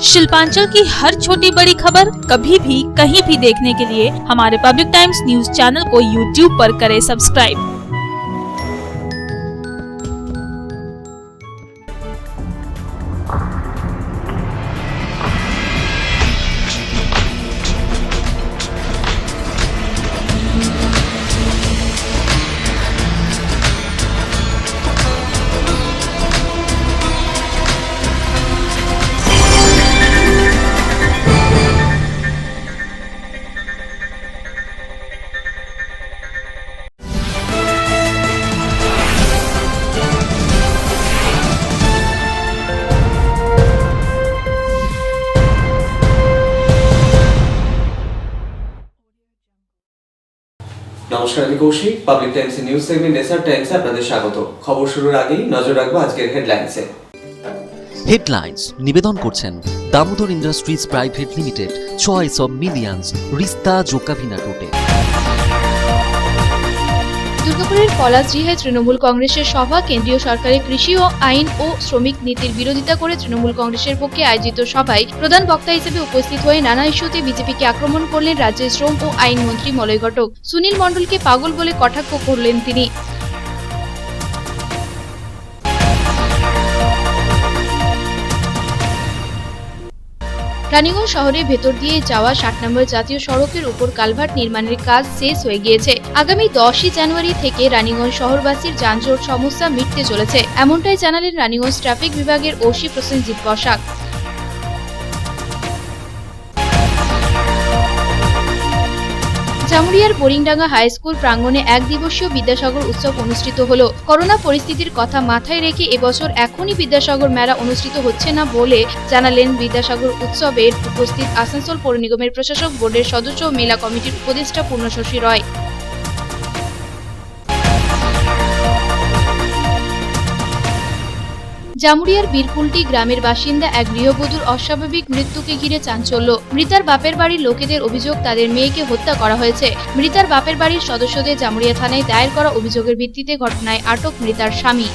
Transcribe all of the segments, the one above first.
शिल्पांचल की हर छोटी बड़ी खबर कभी भी कहीं भी देखने के लिए हमारे पब्लिक टाइम्स न्यूज चैनल को यूट्यूब पर करें सब्सक्राइब। নমস্কার, আমি Koushik. Public times news segment SR টাইমসে আপনাদের স্বাগত। খবর শুরুর আগেই নজর রাখবো আজকের হেডলাইনসে। হেডলাইন্স নিবেদন করছেন Damodar industries private limited, choice of millions, রিস্তা জোকাভিনা টোটে। দুর্গাপুরের পলাশডিহায় তৃণমূল কংগ্রেসের সভা। কেন্দ্রীয় সরকারের কৃষি ও আইন ও শ্রমিক নীতির বিরোধিতা করে তৃণমূল কংগ্রেসের পক্ষে আয়োজিত সভায় প্রধান বক্তা হিসেবে উপস্থিত হয়ে নানা ইস্যুতে বিজেপিকে আক্রমণ করলেন রাজ্যের শ্রম ও আইন মন্ত্রী মলয় ঘটক। সুনীল মণ্ডলকে পাগল বলে কটাক্ষ করলেন তিনি। রানীগঞ্জ শহরের ভেতর দিয়ে যাওয়া 60 নম্বর জাতীয় সড়কের উপর কালভার্ট নির্মাণের কাজ শেষ হয়ে গিয়েছে। আগামী 10 জানুয়ারি থেকে রানীগঞ্জ শহরবাসীর যানজট সমস্যা মিটতে চলেছে, এমনটাই জানালেন রানীগঞ্জ ট্রাফিক বিভাগের ওসি প্রসেনজিৎ বসাক। জামুরিয়ার বোরিংডাঙ্গা হাই স্কুল প্রাঙ্গণে এক দিবসীয় বিদ্যাসাগর উৎসব অনুষ্ঠিত হলো। করোনা পরিস্থিতির কথা মাথায় রেখে এবছর এখনই বিদ্যাসাগর মেলা অনুষ্ঠিত হচ্ছে না বলে জানালেন বিদ্যাসাগর উৎসবের উপস্থিত আসানসোল পৌর নিগমের প্রশাসক বোর্ডের সদস্য ও মেলা কমিটির উপদেষ্টা পূর্ণশশী রয়। জামুরিয়ার বীরকুলটি গ্রামের বাসিন্দা এক গৃহবধূর অস্বাভাবিক মৃত্যুকে ঘিরে চাঞ্চল্য। মৃতার বাপের বাড়ির লোকেদের অভিযোগ তাদের মেয়েকে হত্যা করা হয়েছে। মৃতার বাপের বাড়ির সদস্যদের জামুরিয়া থানায় দায়ের করা অভিযোগের ভিত্তিতে ঘটনায় আটক মৃতার স্বামী।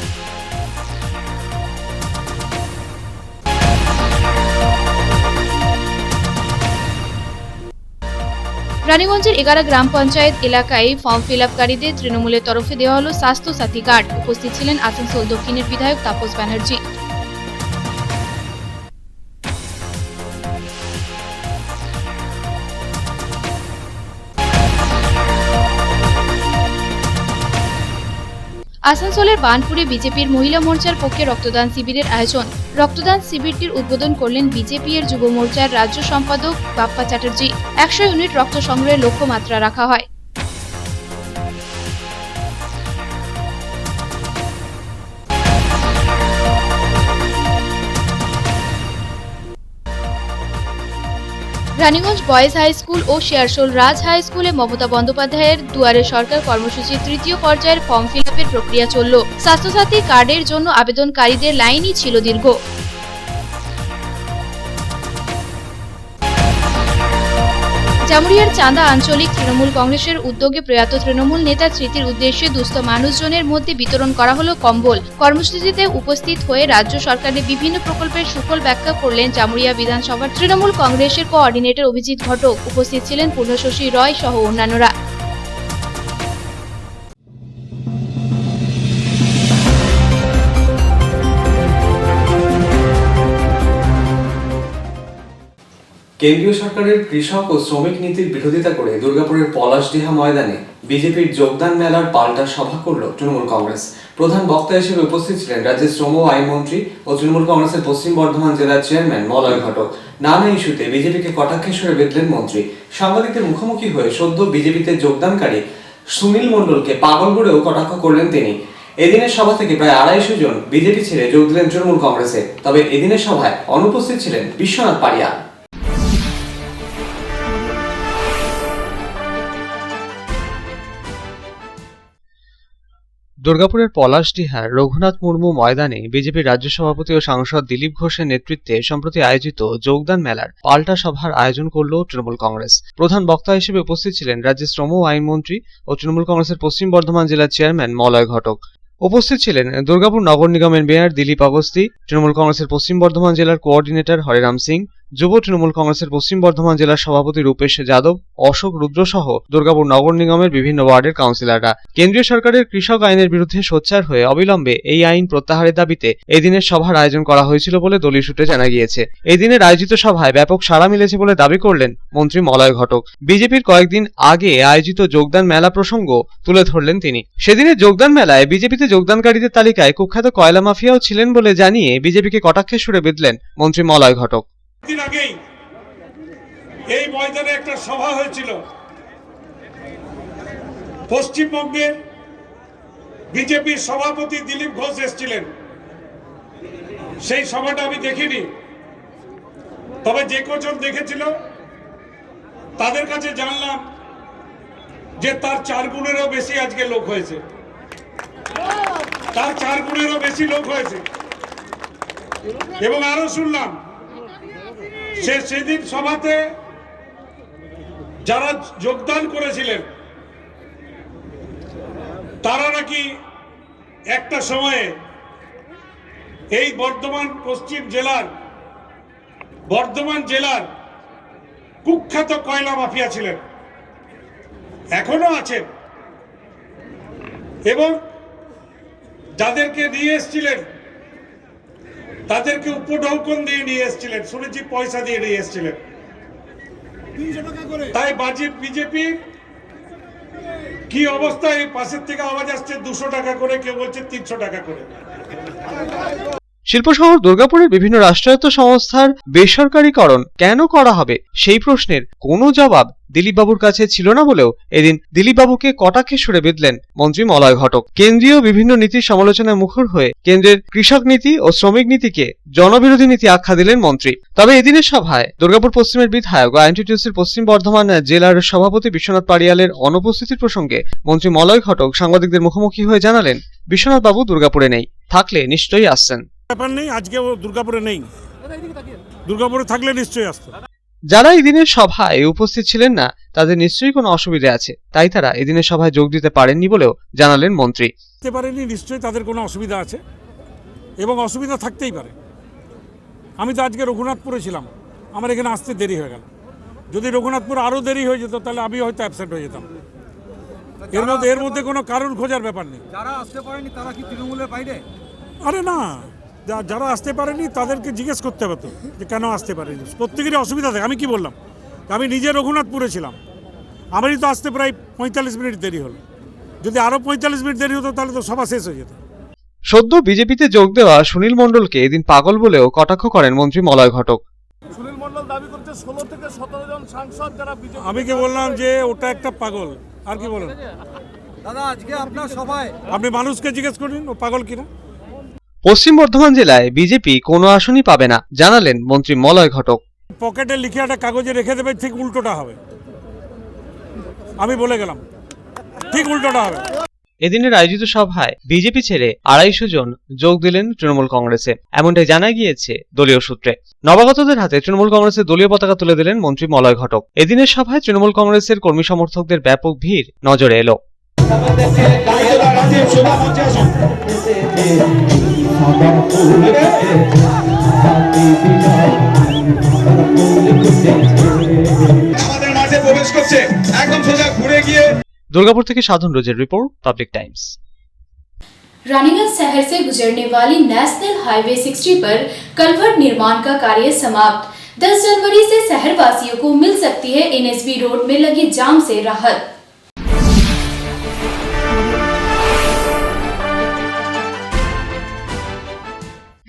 রানীগঞ্জের 11 গ্রাম পঞ্চায়েত এলাকায় ফর্ম ফিল-আপকারীদের তৃণমূলের তরফে দেওয়া হলো স্বাস্থ্য সাথী কার্ড। উপস্থিত ছিলেন আসানসোল দক্ষিণের বিধায়ক তাপস ব্যানার্জি। আসানসোলের বানপুরে বিজেপির মহিলা মোর্চার পক্ষে রক্তদান শিবিরের আয়োজন। রক্তদান শিবিরটির উদ্বোধন করলেন বিজেপি এর যুব মোর্চার রাজ্য সম্পাদক বাপ্পা চ্যাটার্জি। 100 ইউনিট রক্ত সংগ্রহের লক্ষ্যমাত্রা রাখা হয়। রানীগঞ্জ বয়েজ হাই স্কুল ও শেয়ারশোল রাজ হাই স্কুলে মমতা বন্দ্যোপাধ্যায়ের দুয়ারে সরকার কর্মসূচির 3য় পর্যায়ের ফর্ম ফিল-আপের প্রক্রিয়া চলল। স্বাস্থ্যসাথী কার্ডের জন্য আবেদনকারীদের লাইনই ছিল দীর্ঘ। জামুরিয়ার চাঁদা আঞ্চলিক তৃণমূল কংগ্রেসের উদ্যোগে প্রয়াত তৃণমূল নেতার স্মৃতির উদ্দেশ্যে দুস্থ মানুষজনের মধ্যে বিতরণ করা হলো কম্বল। কর্মসূচিতে উপস্থিত হয়ে রাজ্য সরকারের বিভিন্ন প্রকল্পের সুফল ব্যাখ্যা করলেন জামুরিয়া বিধানসভার তৃণমূল কংগ্রেসের কোঅর্ডিনেটর অভিজিৎ ঘটক। উপস্থিত ছিলেন পূর্ণশশী রয় সহ অন্যান্যরা। কেন্দ্রীয় সরকারের কৃষক ও শ্রমিক নীতির বিরোধিতা করে দুর্গাপুরের পলাশডিহা ময়দানে বিজেপির যোগদান মেলার পাল্টা সভা করল তৃণমূল কংগ্রেস। প্রধান বক্তা হিসেবে উপস্থিত ছিলেন রাজ্যের শ্রম ও আইন মন্ত্রী ও তৃণমূল কংগ্রেসের পশ্চিম বর্ধমান জেলার চেয়ারম্যান মলয় ঘটক। নানা ইস্যুতে বিজেপিকে কটাক্ষের সুরে বেঁধলেন মন্ত্রী। সাংবাদিকদের মুখোমুখি হয়ে সদ্য বিজেপিতে যোগদানকারী সুনীল মণ্ডলকে পাগল বলেও কটাক্ষ করলেন তিনি। এদিনের সভা থেকে প্রায় 250 জন বিজেপি ছেড়ে যোগ দিলেন তৃণমূল কংগ্রেসে। তবে এদিনের সভায় অনুপস্থিত ছিলেন বিশ্বনাথ পারিয়া। দুর্গাপুরের পলাশডিহার রঘুনাথ মুর্মু ময়দানে বিজেপির রাজ্য সভাপতি ও সাংসদ দিলীপ ঘোষের নেতৃত্বে সম্প্রতি আয়োজিত যোগদান মেলার পাল্টা সভার আয়োজন করল তৃণমূল কংগ্রেস। প্রধান বক্তা হিসেবে উপস্থিত ছিলেন রাজ্যের শ্রম ও আইন মন্ত্রী ও তৃণমূল কংগ্রেসের পশ্চিম বর্ধমান জেলার চেয়ারম্যান মলয় ঘটক। উপস্থিত ছিলেন দুর্গাপুর নগর নিগমের মেয়র দিলীপ অগস্তি, তৃণমূল কংগ্রেসের পশ্চিম বর্ধমান জেলার কোঅর্ডিনেটর হরেরাম সিং, যুব তৃণমূল কংগ্রেসের পশ্চিম বর্ধমান জেলার সভাপতি রূপেশ যাদব, অশোক রুদ্র সহ দুর্গাপুর নগর নিগমের বিভিন্ন ওয়ার্ডের কাউন্সিলররা কেন্দ্রীয় সরকারের কৃষক আইনের বিরুদ্ধে সোচ্চার হয়ে অবিলম্বে এই আইন প্রত্যাহারের দাবিতে এদিনের সভার আয়োজন করা হয়েছিল বলে দলীয় সূত্রে জানা গিয়েছে। এদিনের আয়োজিত সভায় ব্যাপক সাড়া মিলেছে বলে দাবি করলেন মন্ত্রী মলয় ঘটক। বিজেপির কয়েকদিন আগে আয়োজিত যোগদান মেলা প্রসঙ্গ তুলে ধরলেন তিনি। সেদিনের যোগদান মেলায় বিজেপিতে যোগদানকারীদের তালিকায় কুখ্যাত কয়লা মাফিয়াও ছিলেন বলে জানিয়ে বিজেপিকে কটাক্ষের সুরে বিঁধলেন মন্ত্রী মলয় ঘটক। দিন আগেই এই ময়দানে একটা সভা হয়েছিল, পশ্চিমবঙ্গের বিজেপির সভাপতি দিলীপ ঘোষ এসেছিলেন। সেই সভাটা আমি দেখিনি, তবে যে কজন দেখেছিল তাদের কাছে জানলাম যে তার 4 গুণেরও বেশি আজকে লোক হয়েছে, তার 4 গুণেরও বেশি লোক হয়েছে। এবং আরো শুনলাম সেদিন সভাতে যারা যোগদান করেছিলেন তারা নাকি একটা সময়ে এই বর্ধমান জেলার কুখ্যাত কয়লা মাফিয়া ছিলেন, এখনো আছেন। এবং যাদেরকে নিয়ে এসেছিলেন তাদেরকে উপঢৌকন দিয়ে নিয়ে এসেছিলেন, শুনেছি পয়সা দিয়ে নিয়ে এসেছিলেন। তাই বিজেপি কি অবস্থা, এই পাশের থেকে আওয়াজ আসছে 200 টাকা করে, কেউ বলছে 300 টাকা করে। শিল্প শহর দুর্গাপুরের বিভিন্ন রাষ্ট্রায়ত্ত সংস্থার বেসরকারীকরণ কেন করা হবে সেই প্রশ্নের কোনো জবাব দিলীপবাবুর কাছে ছিল না বলেও এদিন দিলীপবাবুকে কটাক্ষে সুরে বিঁধলেন মন্ত্রী মলয় ঘটক। কেন্দ্রীয় বিভিন্ন নীতির সমালোচনায় মুখর হয়ে কেন্দ্রের কৃষক নীতি ও শ্রমিক নীতিকে জনবিরোধী নীতি আখ্যা দিলেন মন্ত্রী। তবে এদিনের সভায় দুর্গাপুর পশ্চিমের বিধায়ক ও আইএনটিটিউসির পশ্চিম বর্ধমান জেলার সভাপতি বিশ্বনাথ পাড়িয়ালের অনুপস্থিতির প্রসঙ্গে মন্ত্রী মলয় ঘটক সাংবাদিকদের মুখোমুখি হয়ে জানালেন, বিশ্বনাথ বাবু দুর্গাপুরে নেই, থাকলে নিশ্চয়ই আসছেন। ব্যাপার নেই, আজকে ও দুর্গাপুরে নেই, দুর্গাপুরে থাকলে নিশ্চয়ই আসতো। যারা এদিনের সভায় উপস্থিত ছিলেন না তাদের নিশ্চয়ই কোনো অসুবিধা আছে, তাই তারা এদিনের সভায় যোগ দিতে পারেননি বলেও জানালেন মন্ত্রী। দিতে পারেনি, নিশ্চয়ই তাদের কোনো অসুবিধা আছে এবং অসুবিধা থাকতেই পারে। আমি তো আজকে রঘুনাথপুরে ছিলাম, আমার এখানে আসতে দেরি হয়ে গেল। যদি রঘুনাথপুর আরও দেরি হয়ে যেত তাহলে আমি হয়তো অ্যাবসেন্ট হয়ে যেতাম। এর মধ্যে কোনো কারণ খোঁজার ব্যাপার নেই। যারা আসতে পারেনি তারা কি তৃণমূলের বাইরে? আরে না, যারা আসতে পারেনি তাদেরকে জিজ্ঞেস করতে হবে তো যে কেন আসতে পারেনি। প্রত্যেকেরই অসুবিধা থাকে। আমি কি বললাম, আমি নিজে রঘুনাথপুরে ছিলাম, আমারই তো আসতে প্রায় 45 মিনিট দেরি হলো। যদি আরও 45 মিনিট দেরি হতো তাহলে তো সভা শেষ হয়ে যেত। সদ্য বিজেপিতে যোগ দেওয়া সুনীল মণ্ডলকে এদিন পাগল বলেও কটাক্ষ করেন মন্ত্রী মলয় ঘটক। সুনীল মণ্ডল দাবি করছে 16 থেকে 17 জন সাংসদ যারা বিজেপি। আমি কি বললাম যে ওটা একটা পাগল, আর কি বলেন দাদা? আজকে আপনার সভায় আপনি মানুষকে জিজ্ঞেস করুন ও পাগল কিনা। পশ্চিম বর্ধমান জেলায় বিজেপি কোনো আসনই পাবে না জানালেন মন্ত্রী মলয় ঘটক। পকেটে লিখে একটা কাগজে রেখে দেবে, ঠিক উল্টোটা হবে। আমি বলে গেলাম, ঠিক উল্টোটা হবে। এদিনের আয়োজিত সভায় বিজেপি ছেড়ে 250 জন যোগ দিলেন তৃণমূল কংগ্রেসে, এমনটাই জানা গিয়েছে দলীয় সূত্রে। নবাগতদের হাতে তৃণমূল কংগ্রেসের দলীয় পতাকা তুলে দিলেন মন্ত্রী মলয় ঘটক। এদিনের সভায় তৃণমূল কংগ্রেসের কর্মী সমর্থকদের ব্যাপক ভিড় নজরে এলো। আমাদের মাঝে প্রবেশ করছে, একদম সোজা ঘুরে গিয়ে। দুর্গাপুর থেকে সাধন রোজের রিपोर्ट, पब्लिक टाइम्स। रानीगंज शहर से गुजरने वाली नेशनल हाईवे 60 पर कलवर्ट निर्माण का कार्य समाप्त। 10 जनवरी से शहर वासियों को मिल सकती है एनएसबी रोड में लगे जाम से राहत।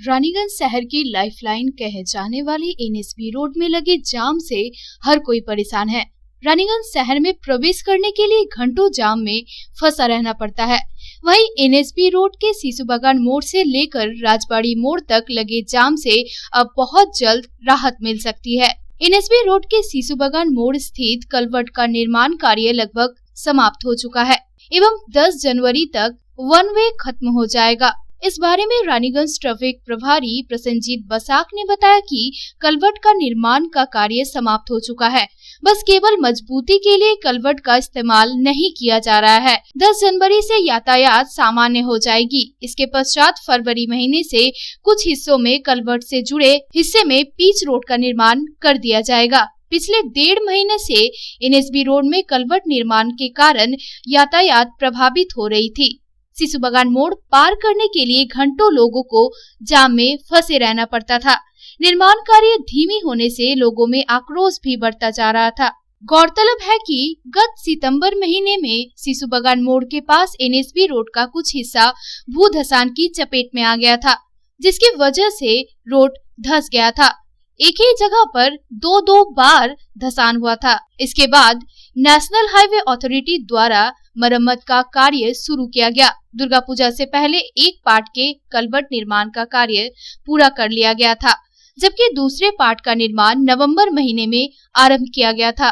रानीगंज शहर की लाइफलाइन कहे जाने वाली एनएसबी रोड में लगे जाम से हर कोई परेशान है। रानीगंज शहर में प्रवेश करने के लिए घंटों जाम में फंसा रहना पड़ता है। वहीं एनएसबी रोड के सीसू बागान मोड़ से लेकर राजबाड़ी मोड़ तक लगे जाम से अब बहुत जल्द राहत मिल सकती है। एनएसबी रोड के सीसू बागान मोड़ स्थित कलवर्ट का निर्माण कार्य लगभग समाप्त हो चुका है एवं 10 जनवरी तक वन वे खत्म हो जाएगा। इस बारे में रानीगंज ट्रैफिक प्रभारी प्रसन्नजीत बसाक ने बताया कि कलवर्ट का निर्माण का कार्य समाप्त हो चुका है, बस केवल मजबूती के लिए कलवर्ट का इस्तेमाल नहीं किया जा रहा है। 10 जनवरी से यातायात सामान्य हो जाएगी। इसके पश्चात फरवरी महीने से कुछ हिस्सों में कलवर्ट से जुड़े हिस्से में पीच रोड का निर्माण कर दिया जाएगा। पिछले 1.5 महीने से एनएसबी रोड में कलवर्ट निर्माण के कारण यातायात प्रभावित हो रही थी। शिशु बागान मोड़ पार करने के लिए घंटों लोगों को जाम में फंसे रहना पड़ता था। निर्माण कार्य धीमी होने से लोगों में आक्रोश भी बढ़ता जा रहा था। गौरतलब है कि गत सितंबर महीने में शिशु बागान मोड़ के पास एनएसबी रोड का कुछ हिस्सा भू धसान की चपेट में आ गया था, जिसकी वजह से रोड धंस गया था। एक ही जगह पर दो बार धसान हुआ था। इसके बाद नेशनल हाईवे अथॉरिटी द्वारा मरम्मत का कार्य शुरू किया गया। दुर्गा पूजा से पहले एक पार्ट के कलवर्ट निर्माण का कार्य पूरा कर लिया गया था, जबकि दूसरे पार्ट का निर्माण नवंबर महीने में आरंभ किया गया था।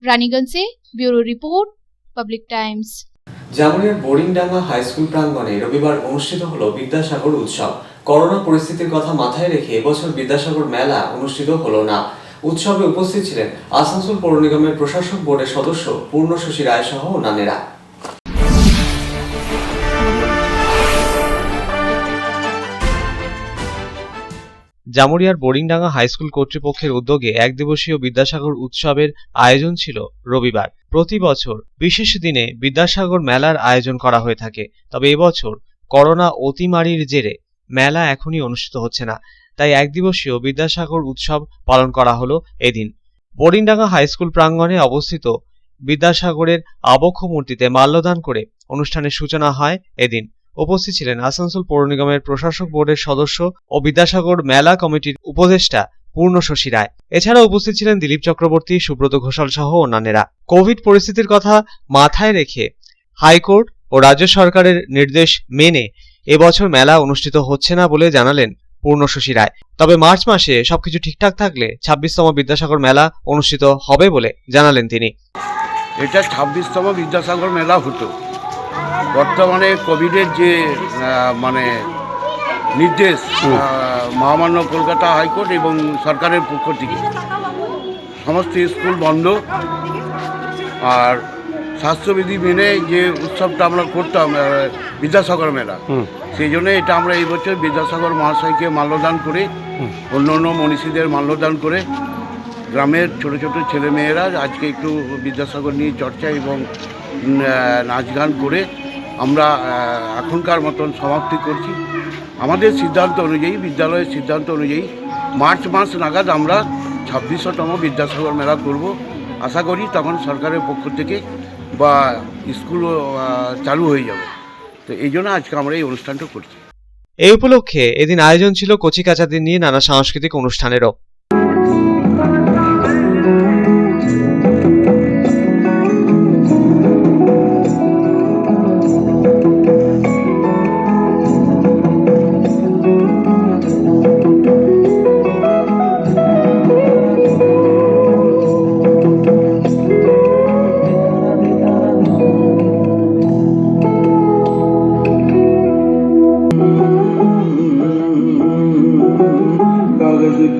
रानीगंज से ब्यूरो रिपोर्ट, पब्लिक टाइम्स। জামুরিয়ার বোরিংডাঙ্গা হাই স্কুল প্রাঙ্গণে রবিবার অনুষ্ঠিত হলো বিদ্যাসাগর উৎসব। করোনা পরিস্থিতির কথা মাথায় রেখে এবছর বিদ্যাসাগর মেলা অনুষ্ঠিত হলো না। উৎসবে উপস্থিত ছিলেন আসানসোল পৌর নিগমের প্রশাসক বোর্ডের সদস্য পূর্ণশশী রায় সহ অন্যান্যরা। জামুরিয়ার বোরিংডাঙ্গা হাই স্কুল কর্তৃপক্ষের উদ্যোগে এক দিবসীয় বিদ্যাসাগর উৎসবের আয়োজন ছিল রবিবার। প্রতি বছর বিশেষ দিনে বিদ্যাসাগর মেলার আয়োজন করা হয়ে থাকে, তবে এবছর করোনা অতিমারির জেরে মেলা এখনই অনুষ্ঠিত হচ্ছে না, তাই এক দিবসীয় বিদ্যাসাগর উৎসব পালন করা হলো এদিন। বোরিংডাঙ্গা হাই স্কুল প্রাঙ্গণে অবস্থিত বিদ্যাসাগরের আবক্ষ মূর্তিতে মাল্যদান করে অনুষ্ঠানের সূচনা হয় এদিন। উপস্থিত ছিলেন আসানসোল পৌর নিগমের প্রশাসক বোর্ডের সদস্য ও বিদ্যাসাগর মেলা কমিটির উপদেষ্টা পূর্ণশশী রায়। এছাড়াও উপস্থিত ছিলেন দিলীপ চক্রবর্তী, সুব্রত ঘোষাল সহ অন্যান্যরা। কোভিড পরিস্থিতির কথা মাথায় রেখে হাইকোর্ট ও রাজ্য সরকারের নির্দেশ মেনে এবছর মেলা অনুষ্ঠিত হচ্ছে না বলে জানালেন পূর্ণশশী রায়। তবে মার্চ মাসে সবকিছু ঠিকঠাক থাকলে 26তম বিদ্যাসাগর মেলা অনুষ্ঠিত হবে বলে জানালেন তিনি। এটা 26তম বিদ্যাসাগর মেলা হতো। বর্তমানে কোভিডের যে নির্দেশ মহামান্য কলকাতা হাইকোর্ট এবং সরকারের পক্ষ থেকে সমস্ত স্কুল বন্ধ, আর স্বাস্থ্যবিধি মেনে যে উৎসবটা আমরা করতাম বিদ্যাসাগর মেলা, সেই জন্য এটা আমরা এই বছর বিদ্যাসাগর মহাশয়কে মাল্যদান করে, অন্য অন্য মনীষীদের মাল্যদান করে, গ্রামের ছোট ছোট ছেলেমেয়েরা আজকে একটু বিদ্যাসাগর নিয়ে চর্চা এবং নাচ গান করে আমরা এখনকার মতন সমাপ্তি করছি। আমাদের সিদ্ধান্ত অনুযায়ী, বিদ্যালয়ের সিদ্ধান্ত অনুযায়ী মার্চ মাস নাগাদ আমরা 26তম বিদ্যাসাগর মেলা করব। আশা করি তখন সরকারের পক্ষ থেকে বা স্কুল চালু হয়ে যাবে। তো এই জন্য আজকে আমরা এই অনুষ্ঠানটা করছি। এই উপলক্ষে এদিন আয়োজন ছিল কচিকাচাদের নিয়ে নানা সাংস্কৃতিক অনুষ্ঠানেরও।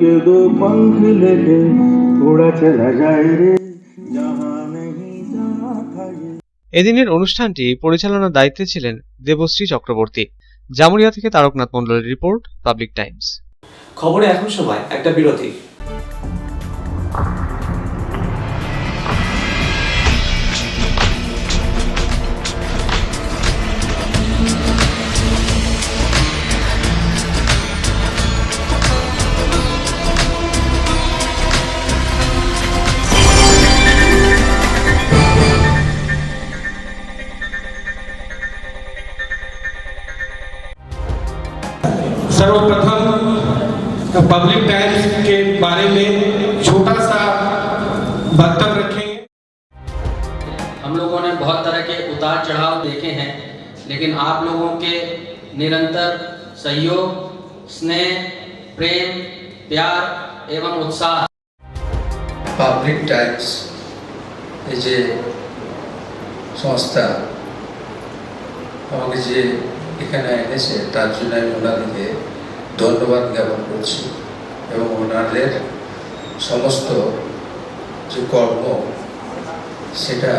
के दो पंख लेके उड़ा चला जाए रे जहां नहीं जाना था ये। এদিনের অনুষ্ঠানটি পরিচালনার দায়িত্বে ছিলেন দেবশ্রী চক্রবর্তী। জামুরিয়া থেকে তারকনাথ মণ্ডলের রিপোর্ট, পাবলিক টাইমস। খবরে এখন সময় একটা বিরতি। सर्वप्रथम पब्लिक टाइम्स के बारे में छोटा सा वक्तव्य रखेंगे। हम लोगों ने बहुत तरह के उतार चढ़ाव देखे हैं, लेकिन आप लोगों के निरंतर सहयोग, स्नेह, प्रेम, प्यार एवं उत्साह पब्लिक टाइम्स যে সংস্থা আমাকে যে এখানে এনেছে তার জন্য আমি ওনাদেরকে ধন্যবাদ জ্ঞাপন করছি এবং ওনাদের সমস্ত যে কর্ম সেটা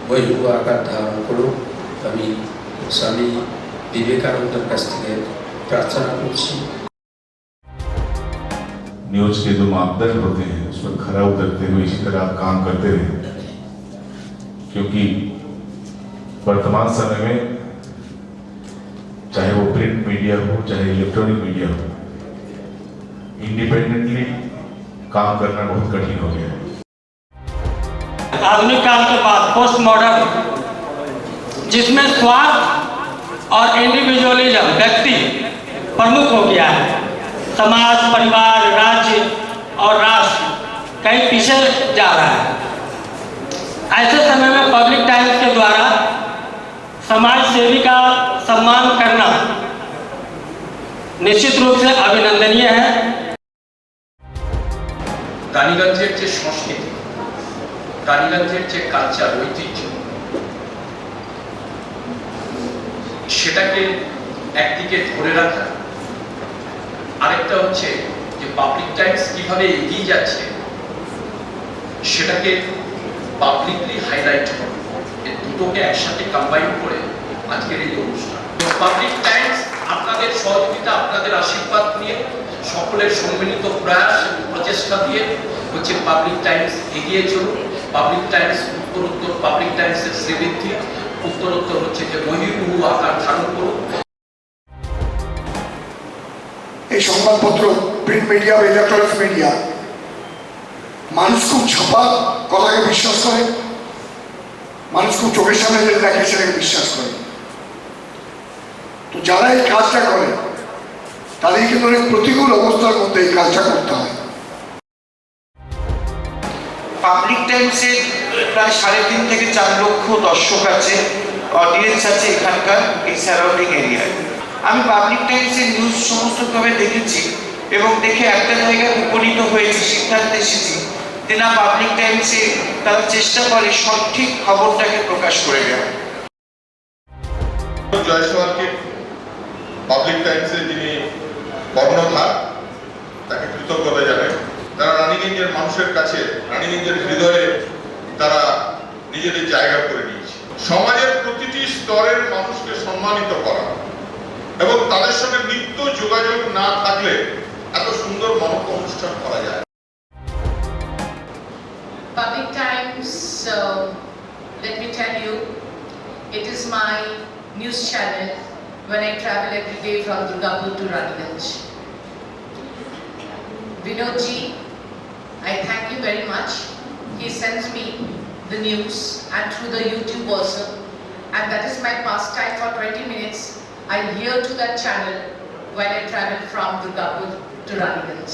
বৈভব আকার ধারণ করুক আমি স্বামী বিবেকানন্দের কাছ থেকে प्रार्थना करছি। न्यूज के जो मापदंड होते हैं उस पर खरा उतरते हुए इसी तरह आप काम करते रहे, क्योंकि वर्तमान समय में चाहे वो प्रिंट मीडिया हो चाहे इलेक्ट्रॉनिक मीडिया हो, इंडिपेंडेंटली काम करना बहुत कठिन हो गया है। आधुनिक काल के बाद पोस्ट मॉडर्न, जिसमें स्वार्थ और इंडिविजुअलिज्म व्यक्ति प्रमुख हो गया है, समाज, परिवार, राज्य और राष्ट्र कहीं पीछे जा रहा है। ऐसे समय में पब्लिक टाइम्स के द्वारा समाज सेवी का सम्मान करना निश्चित रूप से अभिनंदनीय है। রানীগঞ্জের যে সংস্কৃতি, রানীগঞ্জের যে কালচার, ঐতিহ্য, সেটাকে একদিকে ধরে রাখা, আরেকটা হচ্ছে যে পাবলিক টাইমস কিভাবে এগিয়ে যাচ্ছে সেটাকে পাবলিকলি হাইলাইট করা, এই দুটোকে একসাথে কম্বাইন করে আজকের এই অনুষ্ঠান। পাবলিক টাইমস আপনাদের সহযোগিতা, আপনাদের আশীর্বাদ নিয়ে, সকলের সম্মিলিত প্রয়াস এবং প্রচেষ্টা দিয়ে হচ্ছে পাবলিক টাইমস এগিয়ে চলুন। পাবলিক টাইমস উত্তরোত্তর, পাবলিক টাইমসের শ্রীবৃদ্ধি উত্তরোত্তর হচ্ছে যে মহিরুহ আকার ধারণ করুন। এই সংবাদপত্র, প্রিন্ট মিডিয়া বা ইলেকট্রনিক মিডিয়া, মানুষ খুব ছাপা কথাকে বিশ্বাস করে, মানুষ খুব চোখের সামনে যেটা দেখে সেটাকে বিশ্বাস করে। তো যারা এই কাজটা করে তাদের কিন্তু অনেক প্রতিকূল অবস্থার মধ্যে এই কাজটা করতে হয়। পাবলিক টাইমসের প্রায় 3.5 থেকে 4 লক্ষ দর্শক আছে, অডিয়েন্স আছে এখানকার এই সারাউন্ডিং এরিয়ায়। আমি পাবলিক টাইমসের নিউজ সমস্তভাবে দেখেছি এবং দেখে একটা জায়গায় উপনীত হয়েছি, সিদ্ধান্তে এসেছি যে না, পাবলিক টাইমসে তারা চেষ্টা করে সঠিক খবরটাকে প্রকাশ করে দেওয়া। জয়সওয়ালকে পাবলিক টাইমসে যিনি কর্ণধার, তাকে কৃতজ্ঞতা জানাই। তারা রানীগঞ্জের মানুষের কাছে, রানীগঞ্জের হৃদয়ে তারা নিজেদের জায়গা করে নিয়েছে। সমাজের প্রতিটি স্তরের মানুষকে সম্মানিত করা এবং তাদের সঙ্গে নিত্য যোগাযোগ না থাকলে এত সুন্দর মহৎ অনুষ্ঠান করা যায়। Public Times, let me tell you, it is my news channel when I travel every day from Durgapur to Raniganj. Vinodji, I thank you very much. He sends me the news and through the YouTube also, and that is my pastime for 20 minutes. I hear to that channel when I travel from Durgapur to Raniganj.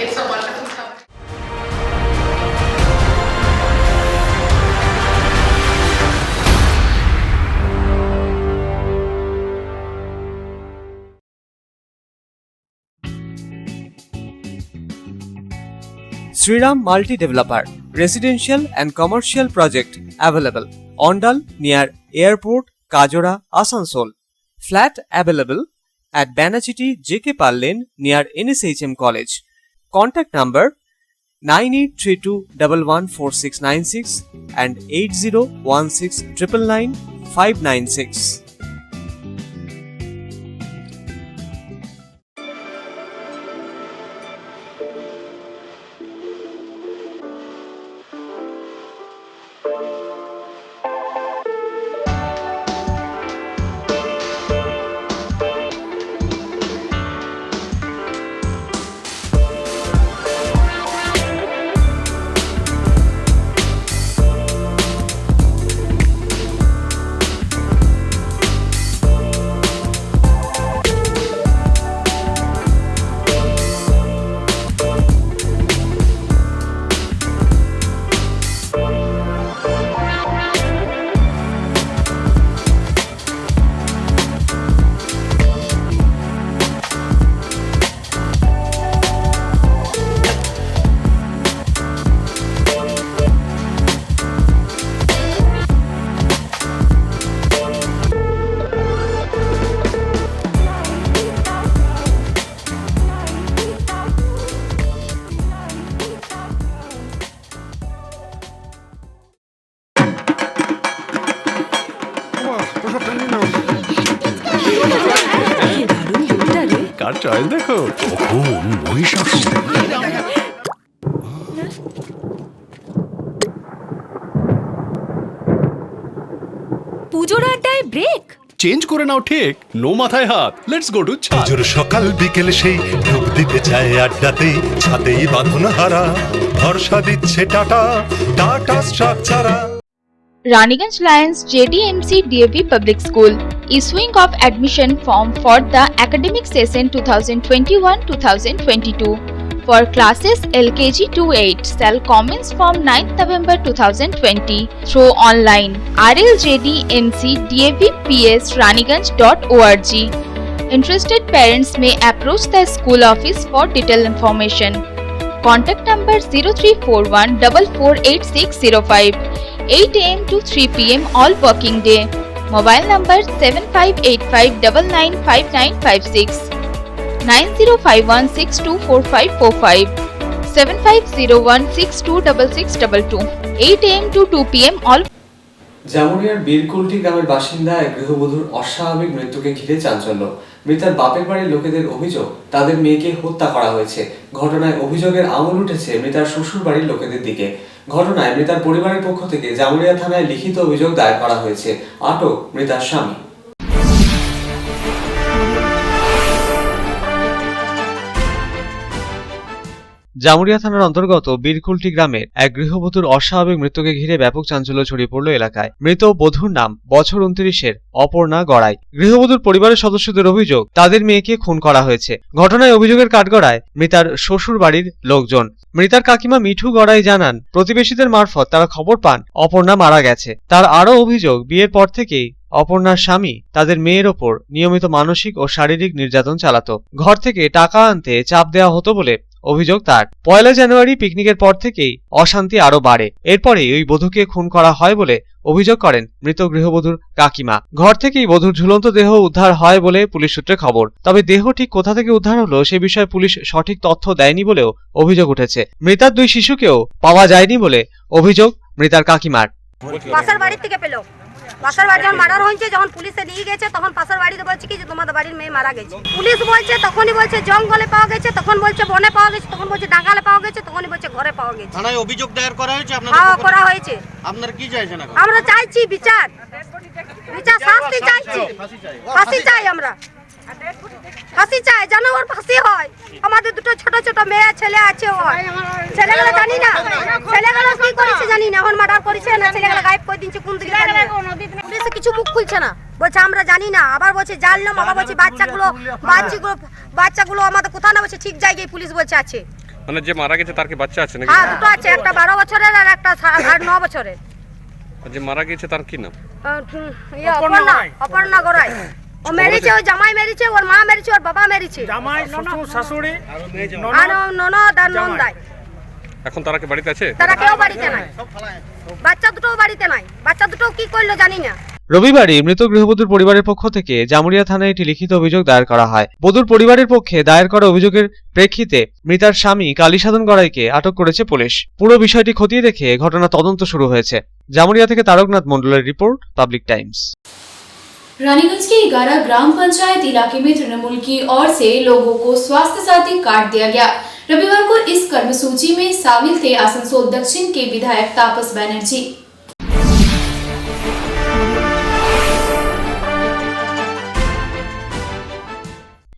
It's a wonderful company. Sriram Multi Developer, residential and commercial project available. Ondal near Airport, Kajora, Asansol. Flat available at Banachiti JK Pal Lane near NSHM College. Contact number 9832114696 and 8016999596. Choice দেখো, কখন মহিষাসুর। পুজোর আড্ডায় break change করে নাও ঠিক, no মাথায় হাত, let's go to চা। পুজোর সকাল বিকেল সেই ডুব দিতে চায় আড্ডাতেই, ছাদেই বাঁধন হারা ভরসা দিচ্ছে Tata, Tata Structura. Raniganj Lions JDMC DAV Public School issuing of admission form for the academic session 2021-2022 for classes LKG to 8 shall commence from 9th November 2020 through online rljdmcdavps.raniganj.org. Interested parents may approach the school office for detailed information. Contact number 0341 448605. 8 AM to 3 PM all working day. Mobile number 7585995956, 9051624545, 7501626622. 8 AM to 2 PM all. জামুরিয়ার বীরকুলটি গ্রামের বাসিন্দা এক গৃহবধূর অস্বাভাবিক মৃত্যুকে ঘিরে চাঞ্চল্য। মৃতার বাপের বাড়ির লোকেদের অভিযোগ তাদের মেয়েকে হত্যা করা হয়েছে। ঘটনায় অভিযোগের আঙুল উঠেছে মৃতার শ্বশুর বাড়ির লোকেদের দিকে। ঘটনায় মৃতার পরিবারের পক্ষ থেকে জামুরিয়া থানায় লিখিত অভিযোগ দায়ের করা হয়েছে। আটক মৃতার স্বামী। জামুরিয়া থানার অন্তর্গত বীরকুলটি গ্রামের এক গৃহবধূর অস্বাভাবিক মৃত্যুকে ঘিরে ব্যাপক চাঞ্চল্য ছড়িয়ে পড়ল এলাকায়। মৃত বধূর নাম বছর 29-এর অপর্ণা গড়াই। গৃহবধূর পরিবারের সদস্যদের অভিযোগ তাদের মেয়েকে খুন করা হয়েছে। ঘটনায় অভিযোগের কাঠগড়ায় মৃতার শ্বশুর বাড়ির লোকজন। মৃতার কাকিমা মিঠু গড়াই জানান, প্রতিবেশীদের মারফত তারা খবর পান অপর্ণা মারা গেছে। তার আরও অভিযোগ, বিয়ের পর থেকেই অপর্ণার স্বামী তাদের মেয়ের ওপর নিয়মিত মানসিক ও শারীরিক নির্যাতন চালাতো। ঘর থেকে টাকা আনতে চাপ দেওয়া হতো বলে অভিযোগ তার। 1 জানুয়ারি পিকনিকের পর থেকেই অশান্তি আরো বাড়ে। এরপরে ওই বধূকে খুন করা হয় বলে অভিযোগ করেন মৃত গৃহবধূর কাকিমা। ঘর থেকেই বধূর ঝুলন্ত দেহ উদ্ধার হয় বলে পুলিশ সূত্রে খবর। তবে দেহ ঠিক কোথা থেকে উদ্ধার হলো সে বিষয়ে পুলিশ সঠিক তথ্য দেয়নি বলেও অভিযোগ উঠেছে। মৃতার 2 শিশুকেও পাওয়া যায়নি বলে অভিযোগ মৃতার কাকিমার। পাশের বাড়ি থেকে পেল, পাশের বাড়ি যখন মার্ডার হয়েছে, যখন পুলিশে নিয়ে গেছে তখন পাশের বাড়িতে বলছে কি যে তোমাদের বাড়ির মেয়ে মারা গেছে। পুলিশ বলছে, তখনই বলছে জঙ্গলে পাওয়া গেছে, তখন বলছে বনে পাওয়া গেছে, তখন বলছে ডাঙ্গালে পাওয়া গেছে, তখনই বলছে ঘরে পাওয়া গেছে। থানায় অভিযোগ দায়ের করা হয়েছে আপনাদের? হ্যাঁ, করা হয়েছে। আপনারা কি চাইছেন এখন? আমরা চাইছি বিচার, বিচার শাস্তি চাইছি, ফাঁসি চাই, আমরা ফাঁসি চাই, যেন ওর ফাঁসি হয়। আমাদের দুটো ছোট ছোট মেয়ে ছেলে আছে, ওর ছেলেগুলো জানি না, ছেলেগুলো কি করেছে জানি না, এখন মার্ডার করেছে না, ছেলেগুলো গায়েব করে দিচ্ছে কোন দিকে। পুলিশ কিছু মুখ খুলছে না, বলছে আমরা জানি না, আবার বলছে জানলাম, আবার বলছে বাচ্চাগুলো আমাদের কোথাও না, বলছে ঠিক জায়গায় পুলিশ বলছে আছে। মানে যে মারা গেছে তার কি বাচ্চা আছে নাকি? হ্যাঁ, দুটো আছে, একটা 12 বছরের আর একটা 9 বছরের। যে মারা গেছে তার কি নাম? অপর্ণা গড়াই। ও মেরেছে, ওর জামাই মেরেছে, ওর মা মেরেছে, ওর বাবা মেরেছে, জামাই শ্বশুর শাশুড়ি আর ননদ আর নন্দাই। এখন তারা কি বাড়িতে আছে? তারা কেউ বাড়িতে নাই, বাচ্চা দুটো বাড়িতে নাই, বাচ্চা দুটো কি করলো জানি না। রবিবারই মৃত গৃহবধূর পরিবারের পক্ষ থেকে জামুরিয়া থানায় একটি লিখিত অভিযোগ দায়ের করা হয়। বধূর পরিবারের পক্ষে দায়ের করা অভিযোগের প্রেক্ষিতে মৃতার স্বামী কালীসাধন গড়াইকে আটক করেছে পুলিশ। পুরো বিষয়টি খতিয়ে দেখে ঘটনা তদন্ত শুরু হয়েছে। জামুরিয়া থেকে তারকনাথ মন্ডলের রিपोर्ट, पब्लिक टाइम्स। रानीगंज के 11 ग्राम पंचायत इलाके में तृणमूल की ओर से लोगों को स्वास्थ्य साथी कार्ड दिया गया। रविवार को इस कर्मसूची में शामिल थे आसनसोल दक्षिण के विधायक तापस बनर्जी।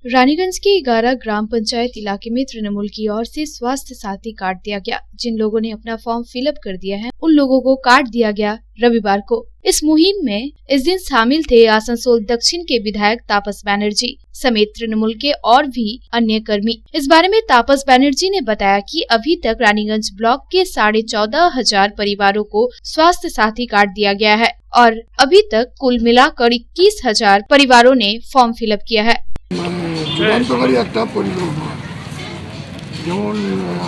रानीगंज के 11 ग्राम पंचायत इलाके में तृणमूल की ओर से स्वास्थ्य साथी कार्ड दिया गया। जिन लोगों ने अपना फॉर्म फिलअप कर दिया है उन लोगों को कार्ड दिया गया रविवार को। इस मुहिम में इस दिन शामिल थे आसनसोल दक्षिण के विधायक तापस बनर्जी समेत तृणमूल के और भी अन्य कर्मी। इस बारे में तापस बनर्जी ने बताया कि अभी तक रानीगंज ब्लॉक के 14,500 परिवारों को स्वास्थ्य साथी कार्ड दिया गया है और अभी तक कुल मिलाकर 21,000 परिवारों ने फॉर्म फिलअप किया है। যুগান্তকারী একটা পরিকল্পনা, যেমন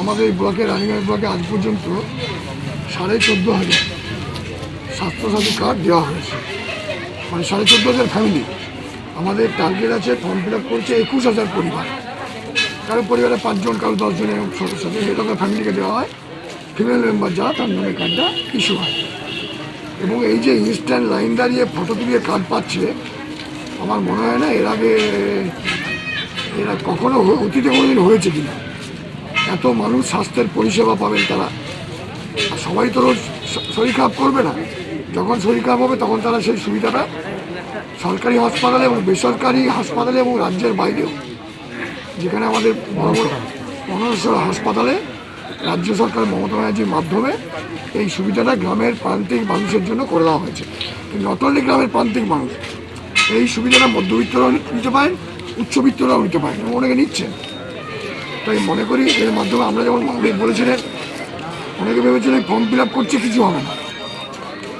আমাদের ব্লকে রানীগঞ্জ ব্লকে আজ পর্যন্ত 14,500 স্বাস্থ্যসাথী কার্ড দেওয়া হয়েছে, মানে 14,500 ফ্যামিলি। আমাদের টার্গেট আছে, ফর্ম ফিল আপ করছে 21,000 পরিবার। কারো পরিবারে 5 জন, কারো 10 জনের সদস্য এরকম ফ্যামিলিকে দেওয়া হয়। ফিমেল মেম্বার যা তার নামে কার্ডটা ইস্যু হয়। এবং এই যে ইনস্ট্যান্ট লাইন দাঁড়িয়ে ফটো তুলিয়ে কার্ড পাচ্ছে, আমার মনে হয় না এর আগে এরা কখনো অতীতে কোনোদিন হয়েছে কিনা, এত মানুষ স্বাস্থ্যের পরিষেবা পাবেন তারা। আর সবাই তো রোজ শরীর খারাপ করবে না, যখন শরীর খারাপ হবে তখন তারা সেই সুবিধাটা সরকারি হাসপাতালে এবং বেসরকারি হাসপাতালে এবং রাজ্যের বাইরেও, যেখানে আমাদের বড় বড় 1500 হাসপাতালে রাজ্য সরকার মমতা ব্যানার্জির মাধ্যমে এই সুবিধাটা গ্রামের প্রান্তিক মানুষের জন্য করে দেওয়া হয়েছে। নট অনলি গ্রামের প্রান্তিক মানুষ, এই সুবিধাটা মধ্যবিত্তরাও নিতে পারেন, উচ্চবিত্তরাও নিতে পারেন এবং অনেকে নিচ্ছেন। তাই মনে করি এর মাধ্যমে আমরা যেমন অনেক বলেছিলেন, অনেকে ভেবেছিলেন ফর্ম ফিল আপ করছে কিছু হবে না,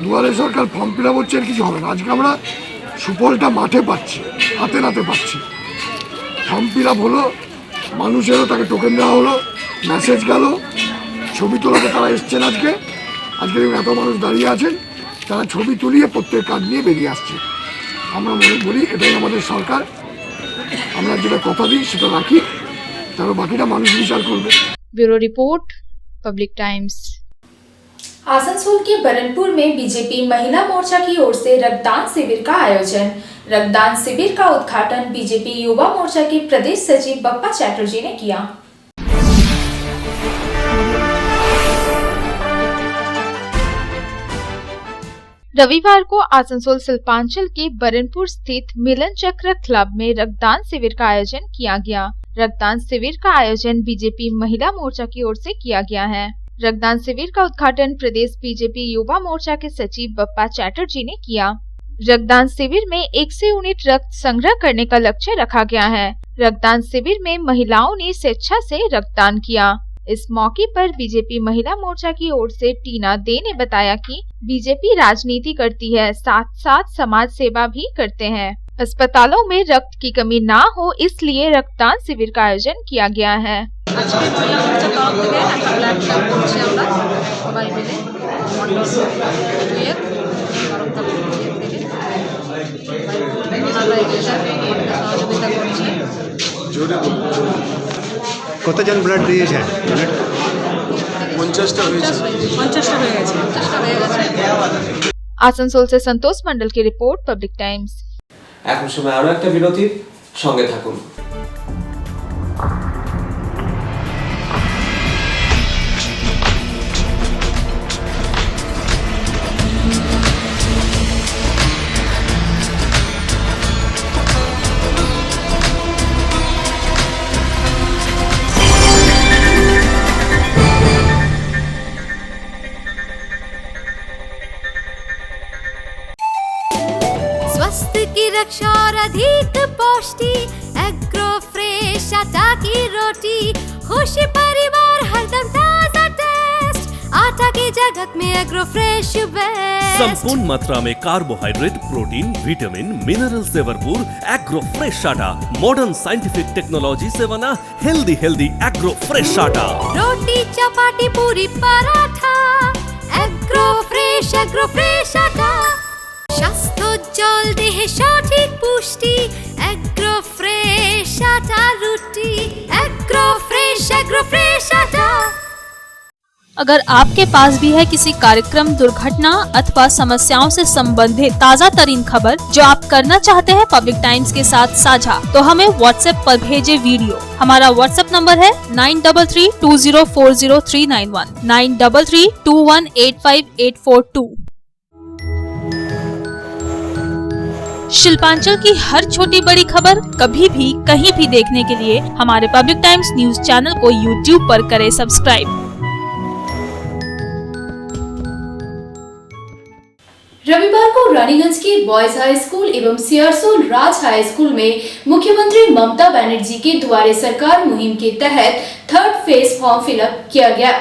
দুয়ারে সরকার ফর্ম ফিল আপ হচ্ছে আর কিছু হবে না। আজকে আমরা সুফলটা মাঠে পাচ্ছি, হাতে নাতে পাচ্ছি। ফর্ম ফিল আপ হলো, মানুষেরও তাকে টোকেন দেওয়া হলো, মেসেজ গেল, ছবি তোলাতে তারা এসছেন। আজকে দেখুন এত মানুষ দাঁড়িয়ে আছেন, তারা ছবি তুলিয়ে প্রত্যেক কার্ড নিয়ে বেরিয়ে আসছে। আমরা মনে করি এটাই আমাদের সরকার, আমরা যেটা কথা দিই সেটা রাখি, তারপর বাকিটা মানুষ বিচার করবে। Bureau report, public times. Asansol के बरनपुर में बीजेपी महिला मोर्चा की ओर से रक्तदान शिविर का आयोजन। रक्तदान शिविर का उद्घाटन बीजेपी युवा मोर्चा के प्रदेश सचिव बप्पा चैटर्जी ने किया। रविवार को आसनसोल शिल्पांचल के बरनपुर स्थित मिलन चक्र क्लब में रक्तदान शिविर का आयोजन किया गया। रक्तदान शिविर का आयोजन बीजेपी महिला मोर्चा की ओर से किया गया है। रक्तदान शिविर का उद्घाटन प्रदेश बीजेपी युवा मोर्चा के सचिव बप्पा चैटर्जी ने किया। रक्तदान शिविर में 100 यूनिट रक्त संग्रह करने का लक्ष्य रखा गया है। रक्तदान शिविर में महिलाओं ने स्वेच्छा से रक्तदान किया। इस मौके पर बीजेपी महिला मोर्चा की ओर से टीना दे ने बताया कि बीजेपी राजनीति करती है, साथ साथ समाज सेवा भी करते हैं। अस्पतालों में रक्त की कमी ना हो, इसलिए रक्तदान शिविर का आयोजन किया गया है। কতজন ব্লাড দিয়েছে? 50টা হয়েছে। आसनसोल से संतोष मंडल की रिपोर्ट, पब्लिक टाइम्स। এখন সময় আরো একটা বিরতির, সঙ্গে থাকুন। स्वास्थ्य की रक्षा और अधिक पौष्टि, एग्रो फ्रेश आटा की रोटी, खुशी परिवार हरदम ताजा टेस्ट, आटा की जगत में एग्रो फ्रेश बेस्ट। संपूर्ण मात्रा में कार्बोहाइड्रेट, प्रोटीन, विटामिन, मिनरल से भरपूर एग्रो फ्रेश आटा, मॉडर्न साइंटिफिक टेक्नोलॉजी से बना हेल्दी एग्रो फ्रेश आटा। रोटी चपाटी पूरी पराठा, एग्रो फ्रेश आटा। স্বাস্থ্যোজ্জ্বল দেহে সঠিক পুষ্টি, এগ্রো ফ্রেশ আটা রুটি, এগ্রো ফ্রেশ আটা। अगर आपके पास भी है किसी कार्यक्रम, दुर्घटना अथवा समस्याओं से संबंधित ताज़ा तरीन खबर जो आप करना चाहते हैं पब्लिक टाइम्स के साथ साझा, तो हमें व्हाट्सएप पर भेजे वीडियो। हमारा व्हाट्सएप नंबर है 9332040391, 9332185842। शिल्पांचल की हर छोटी बड़ी खबर कभी भी कहीं भी देखने के लिए हमारे पब्लिक टाइम्स न्यूज चैनल को यूट्यूब पर करें सब्सक्राइब। रविवार को रानीगंज के बॉयज हाई स्कूल एवं सियारसोल राज हाई स्कूल में मुख्यमंत्री ममता बनर्जी के दुआरे सरकार मुहिम के तहत 3rd फेज फॉर्म फिलअप किया गया।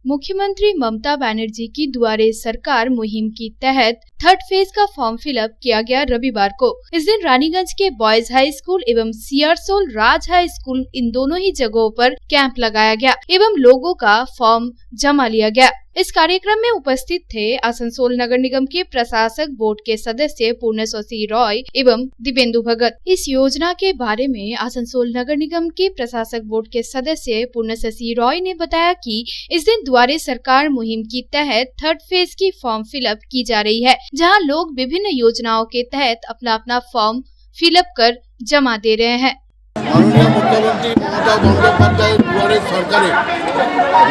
मुख्यमंत्री ममता बनर्जी की दुआरे सरकार मुहिम के तहत थर्ड फेज का फॉर्म फिलअप किया गया रविवार को। इस दिन रानीगंज के बॉयज हाई स्कूल एवं सियारसोल राज हाई स्कूल इन दोनों ही जगहों पर कैंप लगाया गया एवं लोगों का फॉर्म जमा लिया गया। इस कार्यक्रम में उपस्थित थे आसनसोल नगर निगम के प्रशासक बोर्ड के सदस्य पूर्णशशि रॉय एवं दिव्येंदु भगत। इस योजना के बारे में आसनसोल नगर निगम के प्रशासक बोर्ड के सदस्य पूर्णशशि रॉय ने बताया कि इस दिन द्वारे सरकार मुहिम के तहत थर्ड फेज की फॉर्म फिलअप की जा रही है, जहां लोग विभिन्न योजनाओं के तहत अपना अपना फॉर्म फिलअप कर जमा दे रहे हैं। माननीय मुख्यमंत्री ममता बंदोपाध्याय दुआरे सरकारे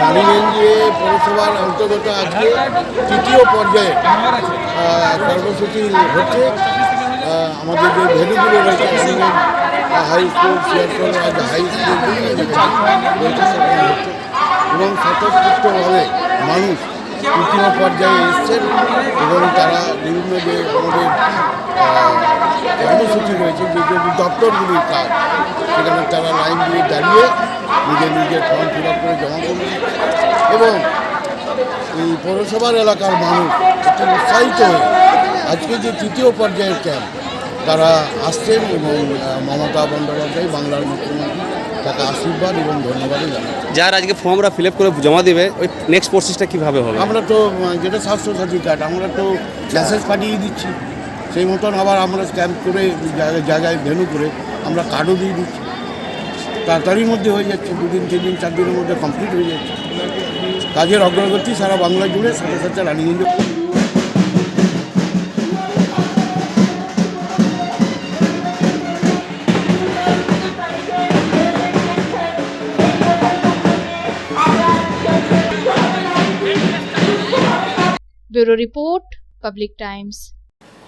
রানীগঞ্জে পৌরসভার অন্তর্গত আজকে তৃতীয় পর্যায়ে কর্মসূচি হচ্ছে। আমাদের যে ভেন্যুগুলো রয়েছে Raniganj high school, Searsole high school হচ্ছে এবং স্বতঃস্ফূর্তভাবে মানুষ তৃতীয় পর্যায়ে এসছেন এবং তারা বিভিন্ন যে আমাদের কর্মসূচি রয়েছে, যে দপ্তরগুলির কাজ, সেখানে তারা লাইন দিয়ে দাঁড়িয়ে নিজের ফর্ম ফিল আপ করে জমা করবে এবং এই পৌরসভার এলাকার মানুষ একটু উৎসাহিত হয়ে আজকে যে তৃতীয় পর্যায়ের ক্যাম্প তারা আসছেন এবং মমতা বন্দ্যোপাধ্যায় বাংলার মুখ্যমন্ত্রী তাকে আশীর্বাদ এবং ধন্যবাদ জানাচ্ছি। যারা আজকে ফর্মরা ফিল আপ করে জমা দেবে, ওই নেক্সট প্রসেসটা কীভাবে হবে? আমরা তো যেটা স্বাস্থ্যসাথী কার্ড আমরা তো মেসেজ পাঠিয়ে দিচ্ছি, সেই মতন আবার আমরা স্ট্যাম্প করে জায়গায় ভেন্যু করে আমরা কার্ডও দিয়ে দিচ্ছি। তাড়াতাড়ির মধ্যে হয়ে যাচ্ছে, 2 দিন 3 দিন 4 দিনের মধ্যে কমপ্লিট হয়ে যাচ্ছে। কাজের অগ্রগতি সারা বাংলা জুড়ে, সাথে সাথে Raniganj. Bureau report, public times.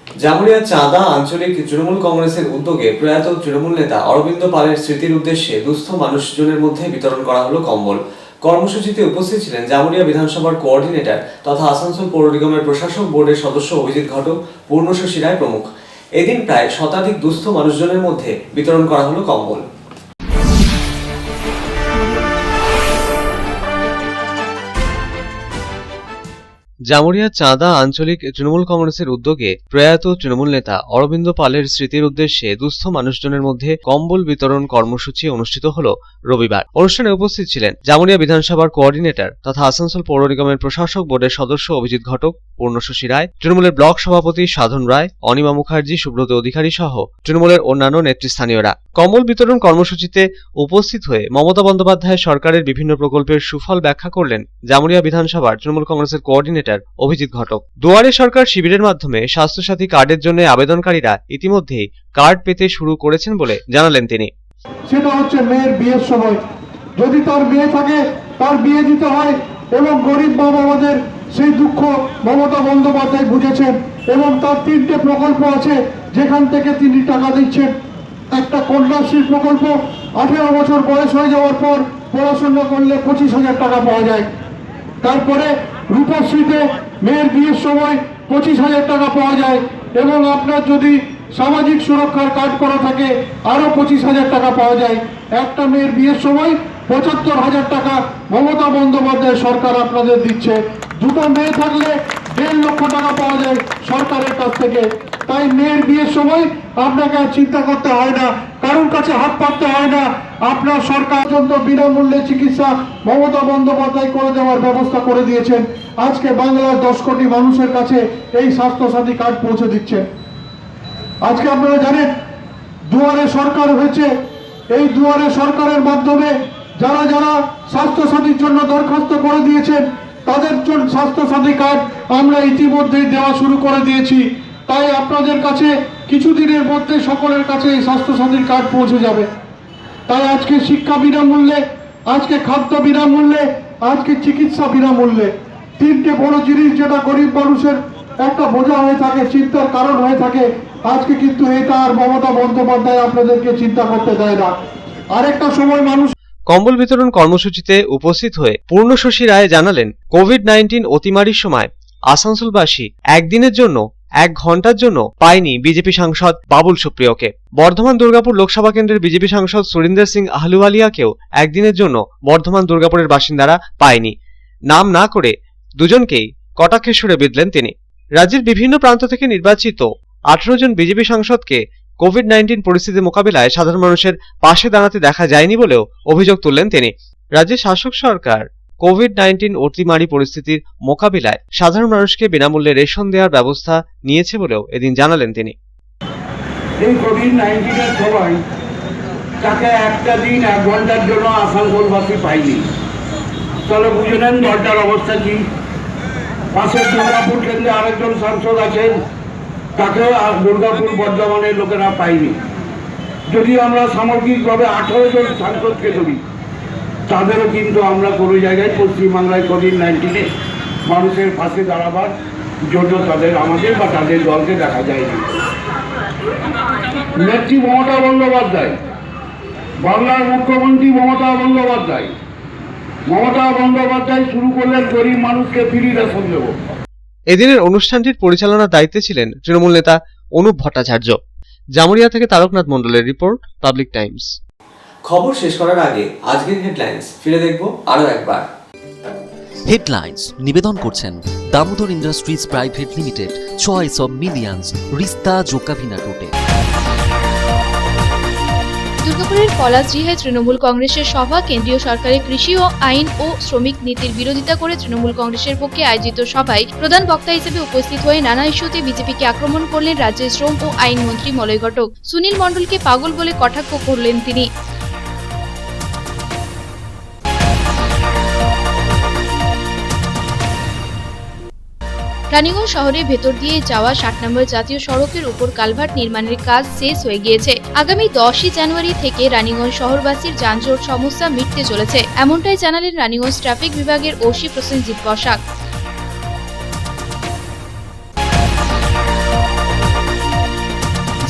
Jamuria চাঁদা আঞ্চলিক তৃণমূল কংগ্রেসের উদ্যোগে প্রয়াত তৃণমূল নেতা অরবিন্দ পালের স্মৃতির উদ্দেশ্যে দুস্থ মানুষজনের মধ্যে বিতরণ করা হলো কম্বল। কর্মসূচিতে উপস্থিত ছিলেন জামুরিয়া বিধানসভার কোঅর্ডিনেটর তথা আসানসোল পৌর নিগমের প্রশাসক বোর্ডের সদস্য অভিজিৎ ঘটক, পূর্ণশশী রায় প্রমুখ। এদিন প্রায় শতাধিক দুস্থ মানুষজনের মধ্যে বিতরণ করা হলো কম্বল। জামুরিয়া চাঁদা আঞ্চলিক তৃণমূল কংগ্রেসের উদ্যোগে প্রয়াত তৃণমূল নেতা অরবিন্দ পালের স্মৃতির উদ্দেশ্যে দুস্থ মানুষজনের মধ্যে কম্বল বিতরণ কর্মসূচি অনুষ্ঠিত হল রবিবার। অনুষ্ঠানে উপস্থিত ছিলেন জামুরিয়া বিধানসভার কোঅর্ডিনেটর তথা আসানসোল পৌর নিগমের প্রশাসক বোর্ডের সদস্য অভিজিৎ ঘটক, পূর্ণশশী রায়, তৃণমূলের ব্লক সভাপতি সাধন রায়, অনিমা মুখার্জি, সুব্রত অধিকারী সহ তৃণমূলের অন্যান্য নেতৃস্থানীয়রা। কম্বল বিতরণ কর্মসূচিতে উপস্থিত হয়ে মমতা বন্দ্যোপাধ্যায় সরকারের বিভিন্ন প্রকল্পের সুফল ব্যাখ্যা করলেন জামুরিয়া বিধানসভার তৃণমূল কংগ্রেসের কোঅর্ডিনেটর অভিজিৎ ঘটক। দুয়ারে সরকার শিবিরের মাধ্যমে স্বাস্থ্যসাথী কার্ডের জন্য আবেদনকারীরা ইতিমধ্যেই কার্ড পেতে শুরু করেছেন বলে জানালেন তিনি। সেটা হচ্ছে মেয়ের বিয়ের সময় যদি তার বিয়ে থাকে তার বিয়ে দিতে হয় এবং গরিব মা বাবাদের সেই দুঃখ মমতা বন্দ্যোপাধ্যায় বুঝেছেন এবং তার 3টে প্রকল্প আছে যেখান থেকে তিনি টাকা দিচ্ছেন। একটা কন্যাশ্রী প্রকল্প, 18 বছর বয়স হয়ে যাওয়ার পর পড়াশোনা করলে 25,000 টাকা পাওয়া যায়। তারপরে রূপশ্রীতে মেয়ের বিয়ের সময় 25,000 টাকা পাওয়া যায় এবং আপনার যদি সামাজিক সুরক্ষার কার্ড করা থাকে আরো 25,000 টাকা পাওয়া যায়। একটা মেয়ের বিয়ের সময় 75,000 টাকা মমতা বন্দ্যোপাধ্যায় সরকার আপনাদের দিচ্ছে। 2টো মেয়ে থাকলে 1.5 লক্ষ টাকা পাওয়া যায় সরকারের কাছ থেকে। তাই মেয়ের বিয়ের সময় আপনাকে আর চিন্তা করতে হয় না, কারোর কাছে হাত পাততে হয় না। আপনার সরকার পর্যন্ত বিনামূল্যে চিকিৎসা মমতা বন্দ্যোপাধ্যায় করে দেওয়ার ব্যবস্থা করে দিয়েছেন। আজকে বাংলার 10 কোটি মানুষের কাছে এই স্বাস্থ্যসাথী কার্ড পৌঁছে দিচ্ছেন। আজকে আপনারা জানেন দুয়ারে সরকার হয়েছে, এই দুয়ারে সরকারের মাধ্যমে যারা যারা স্বাস্থ্যসাথীর জন্য দরখাস্ত করে দিয়েছেন তাদের জন্য স্বাস্থ্যসাথী কার্ড আমরা ইতিমধ্যেই দেওয়া শুরু করে দিয়েছি। তাই আপনাদের কাছে কিছুদিনের মধ্যে সকলের কাছে এই স্বাস্থ্যসাথীর কার্ড পৌঁছে যাবে। তাই আজকে শিক্ষা বিনামূল্যে, আজকে খাদ্য বিনামূল্যে, আজকে চিকিৎসা বিনামূল্যে, 3টে বড় জিনিস যেটা গরিব মানুষের একটা বোঝা হয়ে থাকে, চিন্তার কারণ হয়ে থাকে, আজকে কিন্তু এটা আর মমতা বন্দ্যোপাধ্যায় আপনাদেরকে চিন্তা করতে দেয় না। আরেকটা সময় মানুষ কম্বল বিতরণ কর্মসূচিতে উপস্থিত হয়ে পূর্ণশশী রায় জানালেন, কোভিড-19 অতিমারির সময় আসানসোলবাসী একদিনের জন্য 1 ঘন্টার জন্য পায়নি বিজেপি সাংসদ বাবুল সুপ্রিয়কে। বর্ধমান দুর্গাপুর লোকসভা কেন্দ্রের বিজেপি সাংসদ সুরিন্দর সিং আহলুওয়ালিয়াকেও একদিনের জন্য বর্ধমান দুর্গাপুরের বাসিন্দারা পায়নি। নাম না করে দুজনকেই কটাক্ষের সুরে বিঁধলেন তিনি। রাজ্যের বিভিন্ন প্রান্ত থেকে নির্বাচিত 18 জন বিজেপি সাংসদকে কোভিড-19 পরিস্থিতি মোকাবিলায় সাধারণ মানুষের পাশে দাঁড়াতে দেখা যায়নি বলেও অভিযোগ তুললেন তিনি। রাজ্যের শাসক সরকার কোভিড-19 অতিমারি পরিস্থিতির মোকাবিলায় সাধারণ মানুষকে বিনামূল্যে রেশন দেওয়ার ব্যবস্থা নিয়েছে বলেও এদিন জানালেন তিনি। এই কোভিড-19 সময় তাকে একটা দিন 1 ঘন্টার জন্য আসানসোলবাসী পাইনি। তাহলে বুঝে নেন দলটার অবস্থা কি। পাশের দুর্গাপুর কেন্দ্রে আরেকজন সাংসদ আছেন, তাকেও দুর্গাপুর বর্ধমানের লোকেরা পাইনি। যদি আমরা সামগ্রিকভাবে 18 জন সাংসদকে ধরি, তাদেরও কিন্তু আমরা কোনো জায়গায় পশ্চিমবাংলায় কোভিড-19 মানুষের পাশে দাঁড়াবার জন্য আমাদের বা তাদের দলকে দেখা যায়নি। নেত্রী মমতা বন্দ্যোপাধ্যায়, বাংলার মুখ্যমন্ত্রী মমতা বন্দ্যোপাধ্যায় শুরু করলেন গরিব মানুষকে ফ্রি রেশন দেব। এদিনের অনুষ্ঠানটির পরিচালনার দায়িত্বে ছিলেন তৃণমূল নেতা অনুপ ভট্টাচার্য। জামুরিয়া থেকে তারকনাথ মণ্ডলের রিপোর্ট, পাবলিক টাইমস। খবর শেষ করার আগে আজকের হেডলাইন্স ফিরে দেখব আরো একবার। হেডলাইন্স নিবেদন করছেন Damodar industries private limited, choice of millions, রিস্তা জোকাভিনা রোডে। দুর্গাপুরের পলাশডিহায় তৃণমূল কংগ্রেসের সভা। কেন্দ্রীয় সরকারের কৃষি ও আইন ও শ্রমিক নীতির বিরোধিতা করে তৃণমূল কংগ্রেসের পক্ষে আয়োজিত সভায় প্রধান বক্তা হিসেবে উপস্থিত হয়ে নানা ইস্যুতে বিজেপিকে আক্রমণ করলেন রাজ্যের শ্রম ও আইন মন্ত্রী মলয় ঘটক। সুনীল মণ্ডলকে পাগল বলে কটাক্ষ করলেন তিনি। রানীগঞ্জ শহরের ভেতর দিয়ে যাওয়া 60 নম্বর জাতীয় সড়কের উপর কালভার্ট নির্মাণের কাজ শেষ হয়ে গিয়েছে। আগামী 10 জানুয়ারি থেকে রানীগঞ্জ শহরবাসীর যানজট সমস্যা মিটতে চলেছে, এমনটাই জানালেন রানীগঞ্জ ট্রাফিক বিভাগের ওসি প্রসেনজিৎ বসাক।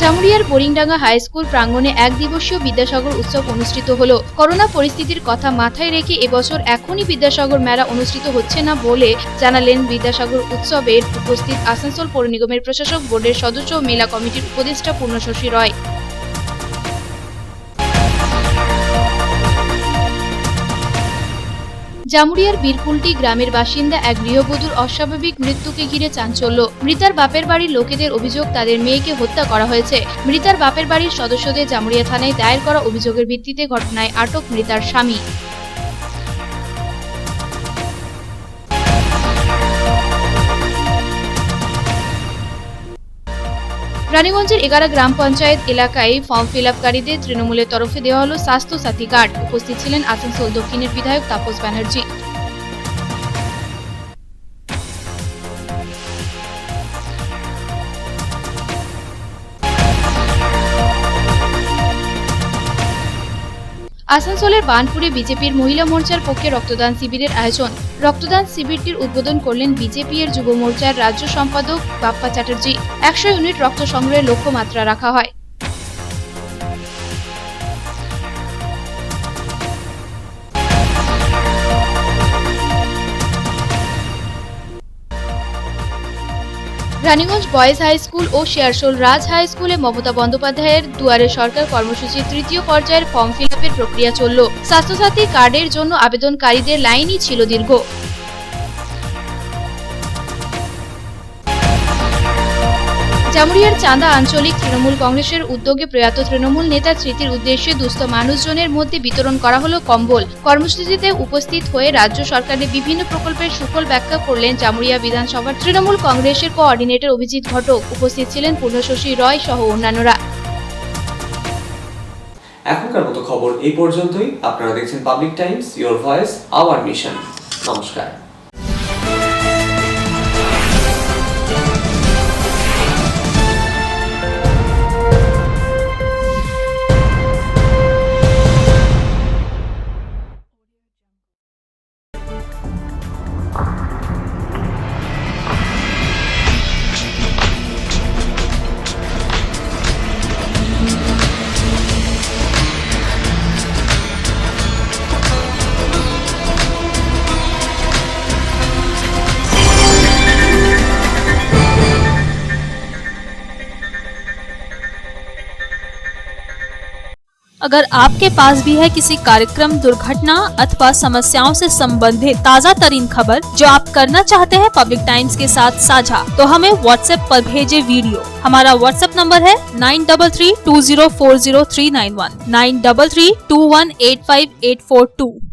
জামুরিয়ার বোরিংডাঙ্গা হাই স্কুল প্রাঙ্গণে 1 দিবসীয় বিদ্যাসাগর উৎসব অনুষ্ঠিত হলো। করোনা পরিস্থিতির কথা মাথায় রেখে এবছর এখনই বিদ্যাসাগর মেলা অনুষ্ঠিত হচ্ছে না বলে জানালেন বিদ্যাসাগর উৎসবের উপস্থিত আসানসোল পৌর নিগমের প্রশাসক বোর্ডের সদস্য ও মেলা কমিটির উপদেষ্টা পূর্ণশশী রয়। জামুরিয়ার বীরকুলটি গ্রামের বাসিন্দা এক গৃহবধূর অস্বাভাবিক মৃত্যুকে ঘিরে চাঞ্চল্য। মৃতার বাপের বাড়ির লোকেদের অভিযোগ তাদের মেয়েকে হত্যা করা হয়েছে। মৃতার বাপের বাড়ির সদস্যদের জামুরিয়া থানায় দায়ের করা অভিযোগের ভিত্তিতে ঘটনায় আটক মৃতার স্বামী। রানীগঞ্জের 11 গ্রাম পঞ্চায়েত এলাকায় ফর্ম ফিল-আপকারীদের তৃণমূলের তরফে দেওয়া হলো স্বাস্থ্য সাথী কার্ড। উপস্থিত ছিলেন আসানসোল দক্ষিণের বিধায়ক তাপস ব্যানার্জি। আসানসোলের বানপুরে বিজেপির মহিলা মোর্চার পক্ষে রক্তদান শিবিরের আয়োজন। রক্তদান শিবিরটির উদ্বোধন করলেন বিজেপি এর যুব মোর্চার রাজ্য সম্পাদক বাপ্পা চ্যাটার্জি। 100 ইউনিট রক্ত সংগ্রহের লক্ষ্যমাত্রা রাখা হয়। রানীগঞ্জ বয়েজ হাই স্কুল ও শেয়ারশোল রাজ হাই স্কুলে মমতা বন্দ্যোপাধ্যায়ের দুয়ারে সরকার কর্মসূচির 3য় পর্যায়ের ফর্ম ফিল-আপের প্রক্রিয়া চলল। স্বাস্থ্যসাথী কার্ডের জন্য আবেদনকারীদের লাইনই ছিল দীর্ঘ। জামুরিয়ার চাঁদা আঞ্চলিক তৃণমূল কংগ্রেসের উদ্যোগে প্রয়াত তৃণমূল নেতার স্মৃতির উদ্দেশ্যে দুস্থ মানুষজনের মধ্যে বিতরণ করা হলো কম্বল। কর্মসূচিতে উপস্থিত হয়ে রাজ্য সরকারের বিভিন্ন প্রকল্পের সুফল ব্যাখ্যা করলেন জামুরিয়া বিধানসভার তৃণমূল কংগ্রেসের কোঅর্ডিনেটর অভিজিৎ ঘটক। উপস্থিত ছিলেন পূর্ণশশী রয় সহ অন্যান্যরা। এখনকার মতো খবর এই পর্যন্তই। আপনারা দেখছেন public Times, your voice hour mission. নমস্কার। अगर आपके पास भी है किसी कार्यक्रम, दुर्घटना अथवा समस्याओं से संबंधित ताज़ा तरीन खबर जो आप करना चाहते हैं पब्लिक टाइम्स के साथ साझा, तो हमें व्हाट्सएप पर भेजे वीडियो। हमारा व्हाट्सएप नंबर है 9332040391 9332185842।